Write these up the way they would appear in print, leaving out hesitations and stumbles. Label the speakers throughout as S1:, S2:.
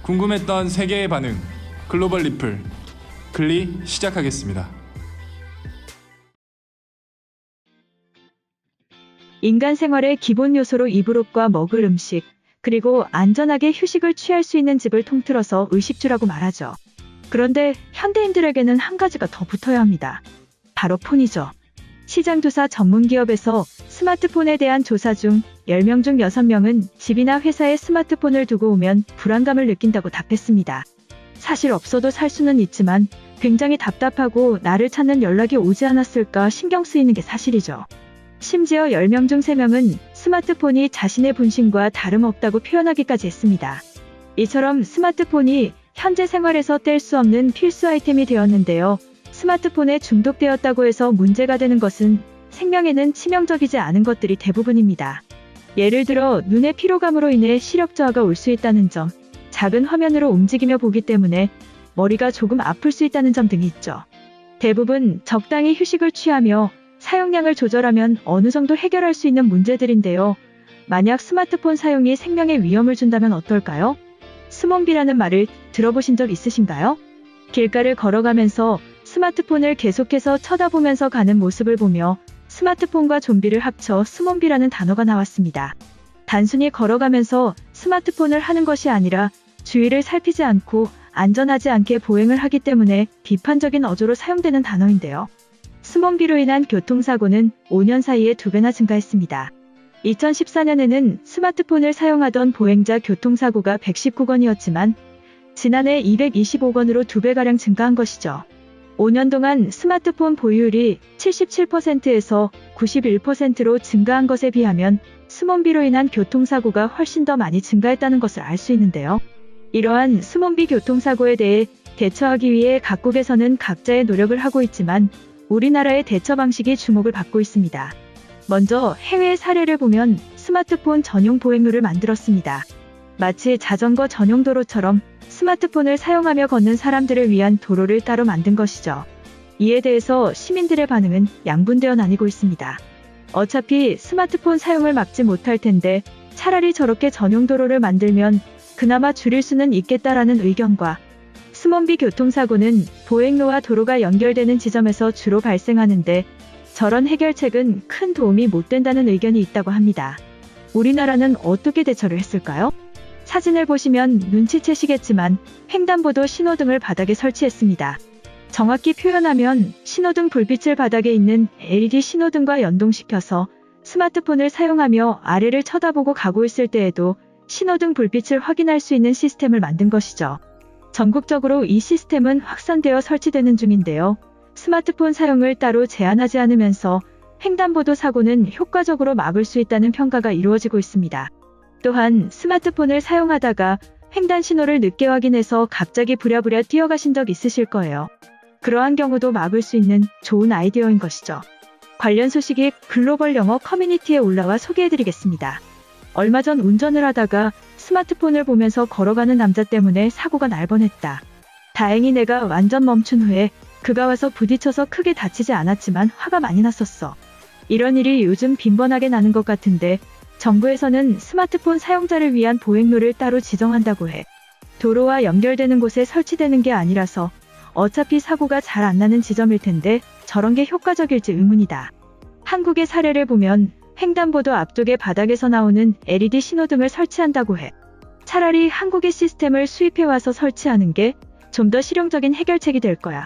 S1: 궁금했던 세계의 반응, 글로벌 리플, 글리 시작하겠습니다.
S2: 인간 생활의 기본 요소로 이불옷과 먹을 음식, 그리고 안전하게 휴식을 취할 수 있는 집을 통틀어서 의식주라고 말하죠. 그런데 현대인들에게는 한 가지가 더 붙어야 합니다. 바로 폰이죠. 시장조사 전문기업에서 스마트폰에 대한 조사 중 10명 중 6명은 집이나 회사에 스마트폰을 두고 오면 불안감을 느낀다고 답했습니다. 사실 없어도 살 수는 있지만 굉장히 답답하고 나를 찾는 연락이 오지 않았을까 신경 쓰이는 게 사실이죠. 심지어 10명 중 3명은 스마트폰이 자신의 분신과 다름없다고 표현하기까지 했습니다. 이처럼 스마트폰이 현재 생활에서 뗄 수 없는 필수 아이템이 되었는데요. 스마트폰에 중독되었다고 해서 문제가 되는 것은 생명에는 치명적이지 않은 것들이 대부분입니다. 예를 들어 눈의 피로감으로 인해 시력 저하가 올 수 있다는 점, 작은 화면으로 움직이며 보기 때문에 머리가 조금 아플 수 있다는 점 등이 있죠. 대부분 적당히 휴식을 취하며 사용량을 조절하면 어느 정도 해결할 수 있는 문제들인데요. 만약 스마트폰 사용이 생명에 위험을 준다면 어떨까요? 스몬비라는 말을 들어보신 적 있으신가요? 길가를 걸어가면서 스마트폰을 계속해서 쳐다보면서 가는 모습을 보며 스마트폰과 좀비를 합쳐 스몬비라는 단어가 나왔습니다. 단순히 걸어가면서 스마트폰을 하는 것이 아니라 주위를 살피지 않고 안전하지 않게 보행을 하기 때문에 비판적인 어조로 사용되는 단어인데요. 스몬비로 인한 교통사고는 5년 사이에 2배나 증가했습니다. 2014년에는 스마트폰을 사용하던 보행자 교통사고가 119건이었지만 지난해 225건으로 2배가량 증가한 것이죠. 5년 동안 스마트폰 보유율이 77%에서 91%로 증가한 것에 비하면 스몬비로 인한 교통사고가 훨씬 더 많이 증가했다는 것을 알 수 있는데요. 이러한 스몬비 교통사고에 대해 대처하기 위해 각국에서는 각자의 노력을 하고 있지만 우리나라의 대처 방식이 주목을 받고 있습니다. 먼저 해외의 사례를 보면 스마트폰 전용 보행로를 만들었습니다. 마치 자전거 전용 도로처럼 스마트폰을 사용하며 걷는 사람들을 위한 도로를 따로 만든 것이죠. 이에 대해서 시민들의 반응은 양분되어 나뉘고 있습니다. 어차피 스마트폰 사용을 막지 못할 텐데 차라리 저렇게 전용 도로를 만들면 그나마 줄일 수는 있겠다라는 의견과 스몬비 교통사고는 보행로와 도로가 연결되는 지점에서 주로 발생하는데 저런 해결책은 큰 도움이 못 된다는 의견이 있다고 합니다. 우리나라는 어떻게 대처를 했을까요? 사진을 보시면 눈치채시겠지만 횡단보도 신호등을 바닥에 설치했습니다. 정확히 표현하면 신호등 불빛을 바닥에 있는 LED 신호등과 연동시켜서 스마트폰을 사용하며 아래를 쳐다보고 가고 있을 때에도 신호등 불빛을 확인할 수 있는 시스템을 만든 것이죠. 전국적으로 이 시스템은 확산되어 설치되는 중인데요. 스마트폰 사용을 따로 제한하지 않으면서 횡단보도 사고는 효과적으로 막을 수 있다는 평가가 이루어지고 있습니다. 또한 스마트폰을 사용하다가 횡단 신호를 늦게 확인해서 갑자기 부랴부랴 뛰어가신 적 있으실 거예요. 그러한 경우도 막을 수 있는 좋은 아이디어인 것이죠. 관련 소식이 글로벌 영어 커뮤니티에 올라와 소개해드리겠습니다. 얼마 전 운전을 하다가 스마트폰을 보면서 걸어가는 남자 때문에 사고가 날 뻔했다. 다행히 내가 완전 멈춘 후에 그가 와서 부딪혀서 크게 다치지 않았지만 화가 많이 났었어. 이런 일이 요즘 빈번하게 나는 것 같은데 정부에서는 스마트폰 사용자를 위한 보행로를 따로 지정한다고 해. 도로와 연결되는 곳에 설치되는 게 아니라서 어차피 사고가 잘 안 나는 지점일 텐데 저런 게 효과적일지 의문이다. 한국의 사례를 보면 횡단보도 앞쪽에 바닥에서 나오는 LED 신호등을 설치한다고 해. 차라리 한국의 시스템을 수입해와서 설치하는 게 좀 더 실용적인 해결책이 될 거야.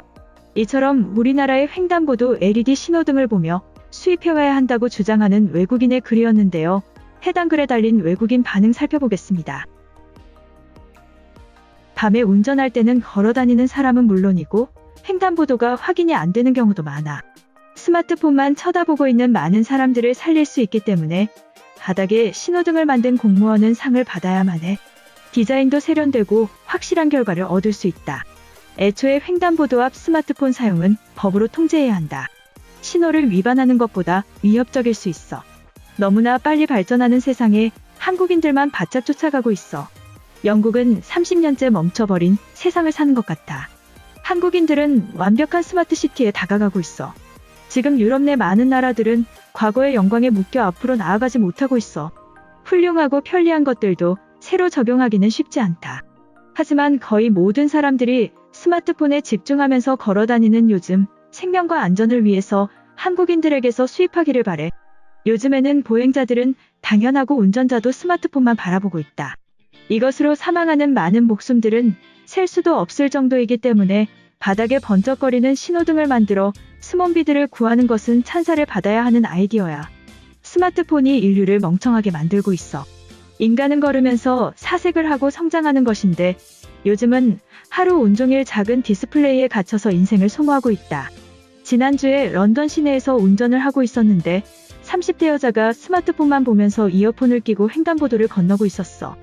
S2: 이처럼 우리나라의 횡단보도 LED 신호등을 보며 수입해와야 한다고 주장하는 외국인의 글이었는데요. 해당 글에 달린 외국인 반응 살펴보겠습니다. 밤에 운전할 때는 걸어다니는 사람은 물론이고 횡단보도가 확인이 안 되는 경우도 많아. 스마트폰만 쳐다보고 있는 많은 사람들을 살릴 수 있기 때문에 바닥에 신호등을 만든 공무원은 상을 받아야만 해. 디자인도 세련되고 확실한 결과를 얻을 수 있다. 애초에 횡단보도 앞 스마트폰 사용은 법으로 통제해야 한다. 신호를 위반하는 것보다 위협적일 수 있어. 너무나 빨리 발전하는 세상에 한국인들만 바짝 쫓아가고 있어. 영국은 30년째 멈춰버린 세상을 사는 것 같아. 한국인들은 완벽한 스마트시티에 다가가고 있어. 지금 유럽 내 많은 나라들은 과거의 영광에 묶여 앞으로 나아가지 못하고 있어. 훌륭하고 편리한 것들도 새로 적용하기는 쉽지 않다. 하지만 거의 모든 사람들이 스마트폰에 집중하면서 걸어다니는 요즘, 생명과 안전을 위해서 한국인들에게서 수입하기를 바래. 요즘에는 보행자들은 당연하고 운전자도 스마트폰만 바라보고 있다. 이것으로 사망하는 많은 목숨들은 셀 수도 없을 정도이기 때문에 바닥에 번쩍거리는 신호등을 만들어 스몬비들을 구하는 것은 찬사를 받아야 하는 아이디어야. 스마트폰이 인류를 멍청하게 만들고 있어. 인간은 걸으면서 사색을 하고 성장하는 것인데 요즘은 하루 온종일 작은 디스플레이에 갇혀서 인생을 소모하고 있다. 지난주에 런던 시내에서 운전을 하고 있었는데 30대 여자가 스마트폰만 보면서 이어폰을 끼고 횡단보도를 건너고 있었어.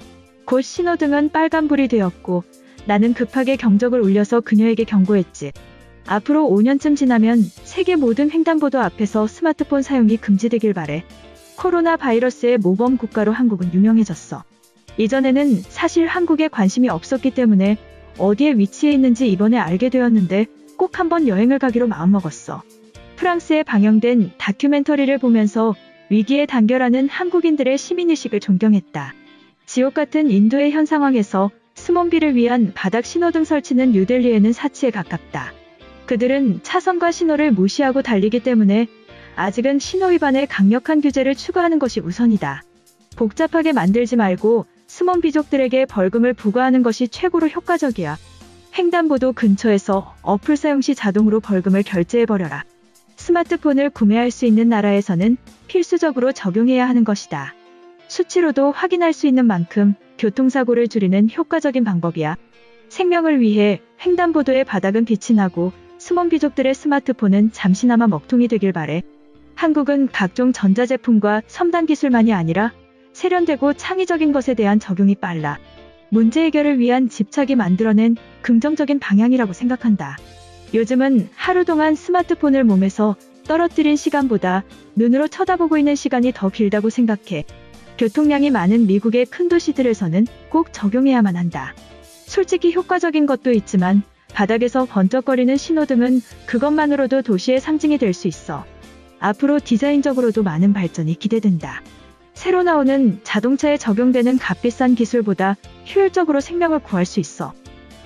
S2: 곧 신호등은 빨간불이 되었고 나는 급하게 경적을 울려서 그녀에게 경고했지. 앞으로 5년쯤 지나면 세계 모든 횡단보도 앞에서 스마트폰 사용이 금지되길 바래. 코로나 바이러스의 모범 국가로 한국은 유명해졌어. 이전에는 사실 한국에 관심이 없었기 때문에 어디에 위치해 있는지 이번에 알게 되었는데 꼭 한번 여행을 가기로 마음먹었어. 프랑스에 방영된 다큐멘터리를 보면서 위기에 단결하는 한국인들의 시민의식을 존경했다. 지옥 같은 인도의 현 상황에서 스몬비를 위한 바닥 신호등 설치는 뉴델리에는 사치에 가깝다. 그들은 차선과 신호를 무시하고 달리기 때문에 아직은 신호 위반에 강력한 규제를 추가하는 것이 우선이다. 복잡하게 만들지 말고 스몬비족들에게 벌금을 부과하는 것이 최고로 효과적이야. 횡단보도 근처에서 어플 사용 시 자동으로 벌금을 결제해버려라. 스마트폰을 구매할 수 있는 나라에서는 필수적으로 적용해야 하는 것이다. 수치로도 확인할 수 있는 만큼 교통사고를 줄이는 효과적인 방법이야. 생명을 위해 횡단보도의 바닥은 빛이 나고 스몬비족들의 스마트폰은 잠시나마 먹통이 되길 바래. 한국은 각종 전자제품과 첨단 기술만이 아니라 세련되고 창의적인 것에 대한 적용이 빨라. 문제 해결을 위한 집착이 만들어낸 긍정적인 방향이라고 생각한다. 요즘은 하루 동안 스마트폰을 몸에서 떨어뜨린 시간보다 눈으로 쳐다보고 있는 시간이 더 길다고 생각해. 교통량이 많은 미국의 큰 도시들에서는 꼭 적용해야만 한다. 솔직히 효과적인 것도 있지만 바닥에서 번쩍거리는 신호등은 그것만으로도 도시의 상징이 될 수 있어. 앞으로 디자인적으로도 많은 발전이 기대된다. 새로 나오는 자동차에 적용되는 값비싼 기술보다 효율적으로 생명을 구할 수 있어.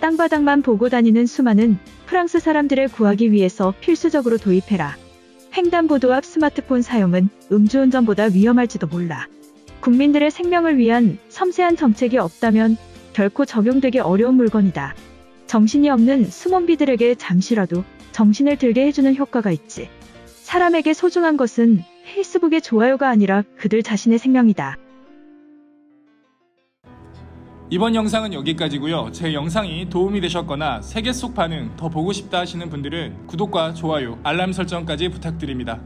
S2: 땅바닥만 보고 다니는 수많은 프랑스 사람들을 구하기 위해서 필수적으로 도입해라. 횡단보도 앞 스마트폰 사용은 음주운전보다 위험할지도 몰라. 국민들의 생명을 위한 섬세한 정책이 없다면 결코 적용되기 어려운 물건이다. 정신이 없는 스몬비들에게 잠시라도 정신을 들게 해주는 효과가 있지. 사람에게 소중한 것은 페이스북의 좋아요가 아니라 그들 자신의 생명이다.
S1: 이번 영상은 여기까지고요. 제 영상이 도움이 되셨거나 세계 속 반응 더 보고 싶다 하시는 분들은 구독과 좋아요, 알람 설정까지 부탁드립니다.